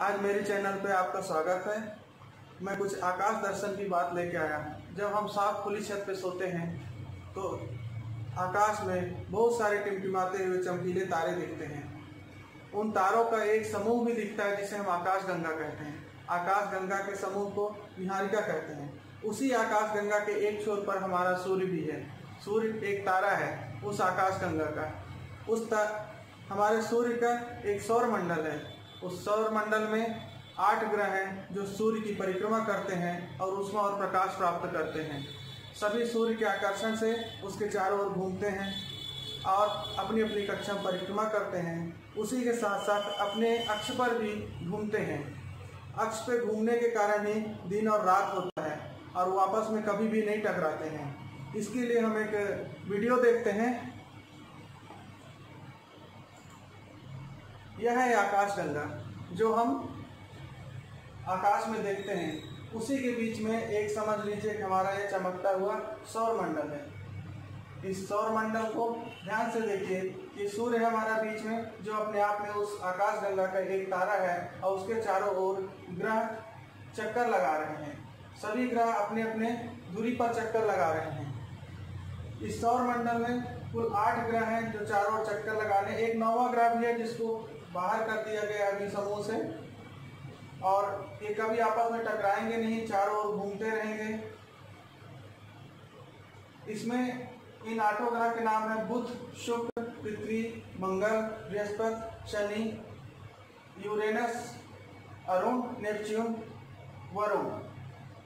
आज मेरे चैनल पे आपका स्वागत है। मैं कुछ आकाश दर्शन की बात लेके आया हूँ। जब हम साफ खुली छत पे सोते हैं तो आकाश में बहुत सारे टिमटिमाते हुए चमकीले तारे दिखते हैं। उन तारों का एक समूह भी दिखता है जिसे हम आकाश गंगा कहते हैं। आकाश गंगा के समूह को निहारिका कहते हैं। उसी आकाश गंगा के एक छोर पर हमारा सूर्य भी है। सूर्य एक तारा है उस आकाश गंगा का। हमारे सूर्य का एक सौर मंडल है। उस सौर मंडल में 8 ग्रह हैं जो सूर्य की परिक्रमा करते हैं और ऊष्मा और प्रकाश प्राप्त करते हैं। सभी सूर्य के आकर्षण से उसके चारों ओर घूमते हैं और अपनी अपनी कक्षा में परिक्रमा करते हैं। उसी के साथ साथ अपने अक्ष पर भी घूमते हैं। अक्ष पे घूमने के कारण ही दिन और रात होता है और वो आपस में कभी भी नहीं टकराते हैं। इसके लिए हम एक वीडियो देखते हैं। यह है आकाश गंगा जो हम आकाश में देखते हैं। उसी के बीच में एक समझ लीजिए कि हमारा यह चमकता हुआ सौर मंडल है। इस सौर मंडल को ध्यान से देखिए कि सूर्य है हमारा बीच में जो अपने आप में उस आकाश गंगा का एक तारा है और उसके चारों ओर ग्रह चक्कर लगा रहे हैं। सभी ग्रह अपने अपने दूरी पर चक्कर लगा रहे हैं। इस सौर मंडल में कुल 8 ग्रह हैं जो चारों ओर चक्कर लगा रहे हैं। एक 9वां ग्रह भी है जिसको बाहर कर दिया गया अग्नि समूह से और ये कभी आपस में टकराएंगे नहीं, चारों ओर घूमते रहेंगे। इसमें इन 8 ग्रह के नाम है बुध, शुक्र, पृथ्वी, मंगल, बृहस्पति, शनि, यूरेनस, अरुण, नेपच्यून, वरुण।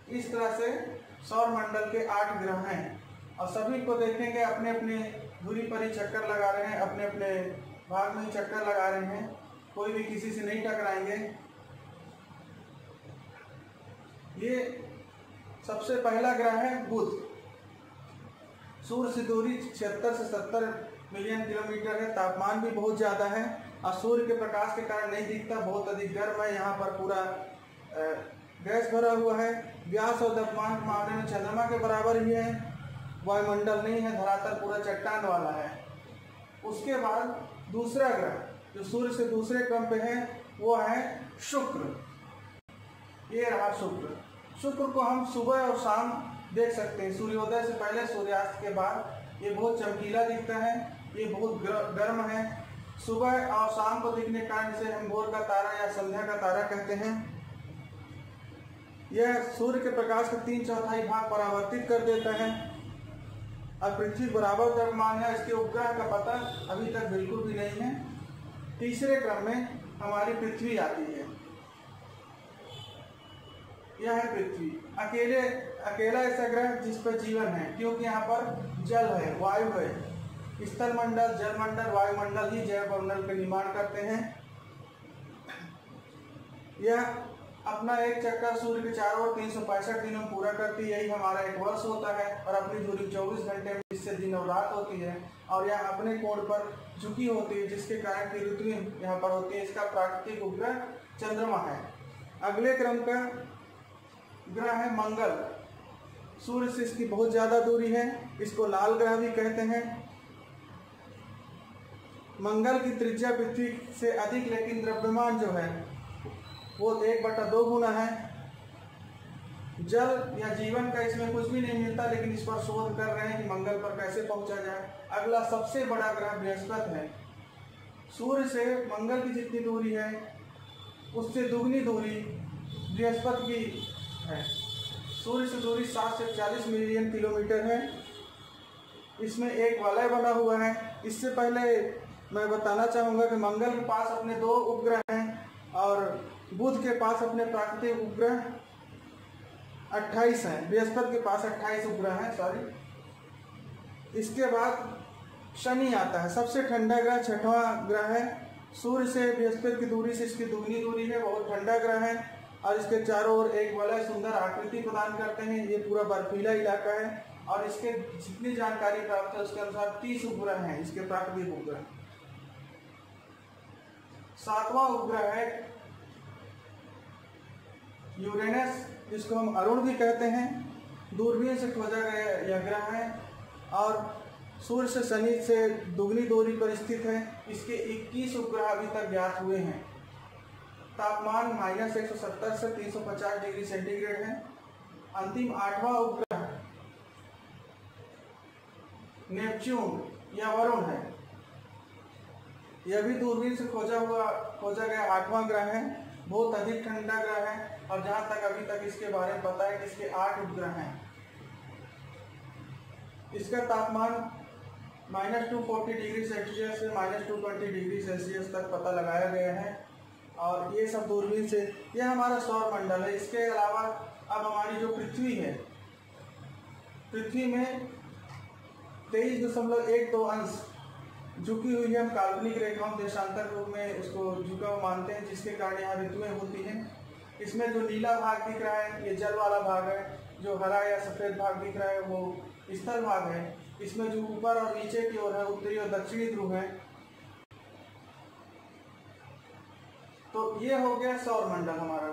इस तरह से सौर मंडल के 8 ग्रह हैं और सभी को देखेंगे अपने अपने दूरी पर ही चक्कर लगा रहे हैं, अपने अपने भाग में ही चक्कर लगा रहे हैं। कोई भी किसी से नहीं टकराएंगे। ये सबसे पहला ग्रह है बुध। सूर्य से दूरी 76 से 70 मिलियन किलोमीटर है। तापमान भी बहुत ज़्यादा है और सूर्य के प्रकाश के कारण नहीं दिखता, बहुत अधिक गर्म है। यहाँ पर पूरा गैस भरा हुआ है। व्यास और द्रव्यमान के मामले में चंद्रमा के बराबर ही है। वायुमंडल नहीं है, धरातल पूरा चट्टान वाला है। उसके बाद दूसरा ग्रह जो सूर्य से दूसरे क्रम पे है वो है शुक्र। ये रहा शुक्र। शुक्र को हम सुबह और शाम देख सकते हैं, सूर्योदय से पहले, सूर्यास्त के बाद। ये बहुत चमकीला दिखता है, ये बहुत गर्म है। सुबह और शाम को दिखने के कारण इसे हम भोर का तारा या संध्या का तारा कहते हैं। यह सूर्य के प्रकाश का 3/4 भाग परावर्तित कर देता है और पृथ्वी बराबर द्रव्यमान है। इसके उपग्रह का पता अभी तक बिल्कुल भी नहीं है। तीसरे क्रम में हमारी पृथ्वी आती है। यह है पृथ्वी। अकेला ऐसा ग्रह जिस पर जीवन है, क्योंकि यहाँ पर जल है, वायु है। स्थल मंडल, जल मंडल, वायुमंडल ही जैव मंडल का निर्माण करते हैं। यह अपना एक चक्कर सूर्य के चारों ओर 365 दिनों में पूरा करती है। यही हमारा एक वर्ष होता है और अपनी दूरी 24 घंटे में, जिससे दिन और रात होती है और यह अपने कोण पर झुकी होती है, जिसके कारण की ऋतुएं यहाँ पर होती है। इसका प्राकृतिक उपग्रह चंद्रमा है। अगले क्रम का ग्रह है मंगल। सूर्य से इसकी बहुत ज्यादा दूरी है, इसको लाल ग्रह भी कहते हैं। मंगल की त्रिज्या पृथ्वी से अधिक, लेकिन द्रव्यमान जो है वो 1/2 गुना है। जल या जीवन का इसमें कुछ भी नहीं मिलता, लेकिन इस पर शोध कर रहे हैं कि मंगल पर कैसे पहुंचा जाए। अगला सबसे बड़ा ग्रह बृहस्पति है। सूर्य से मंगल की जितनी दूरी है उससे दुगनी दूरी बृहस्पति की है। सूर्य से दूरी 7 से 40 मिलियन किलोमीटर है। इसमें एक वलय बना हुआ है। इससे पहले मैं बताना चाहूँगा कि मंगल के पास अपने 2 उपग्रह हैं और बुध के पास अपने प्राकृतिक उपग्रह 28 हैं। बृहस्पति के पास 28 उपग्रह हैं, सॉरी। इसके बाद शनि आता है, सबसे ठंडा ग्रह, 6वां ग्रह है। सूर्य से बृहस्पति की दूरी से इसकी दुगनी दूरी है, बहुत ठंडा ग्रह है और इसके चारों ओर एक वलय सुंदर आकृति प्रदान करते हैं। ये पूरा बर्फीला इलाका है और इसके जितनी जानकारी प्राप्त है उसके अनुसार 30 उपग्रह हैं इसके प्राकृतिक उपग्रह। 7वां उपग्रह है यूरेनस, जिसको हम अरुण भी कहते हैं। दूरबीन से खोजा गया यह ग्रह है और सूर्य से शनि से दुगनी दूरी पर स्थित है। इसके 21 उपग्रह अभी तक ज्ञात हुए हैं। तापमान -170 से 350 डिग्री सेंटीग्रेड है। अंतिम 8वां उपग्रह नेपच्यून या वरुण है। यह भी दूरबीन से खोजा गया 8वां ग्रह है। बहुत अधिक ठंडा ग्रह है और जहां तक अभी तक इसके बारे में पता है कि इसके 8 उपग्रह हैं। इसका तापमान -240 डिग्री सेल्सियस से -220 डिग्री सेल्सियस तक पता लगाया गया है और ये सब दूरबीन से। यह हमारा सौर मंडल है। इसके अलावा अब हमारी जो पृथ्वी है, पृथ्वी में 23.12 अंश झुकी हुई है। हम काल्पनिक रेखाओं देशांतर रूप में उसको झुका हुआ मानते हैं, जिसके कारण यहाँ ऋतुएं होती हैं। इसमें जो नीला भाग दिख रहा है ये जल वाला भाग है, जो हरा या सफेद भाग दिख रहा है वो स्थल भाग है। इसमें जो ऊपर और नीचे की ओर है उत्तरी और दक्षिणी ध्रुव है। तो ये हो गया सौर मंडल हमारा।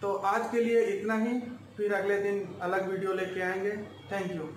तो आज के लिए इतना ही, फिर अगले दिन अलग वीडियो लेके आएंगे। Thank you.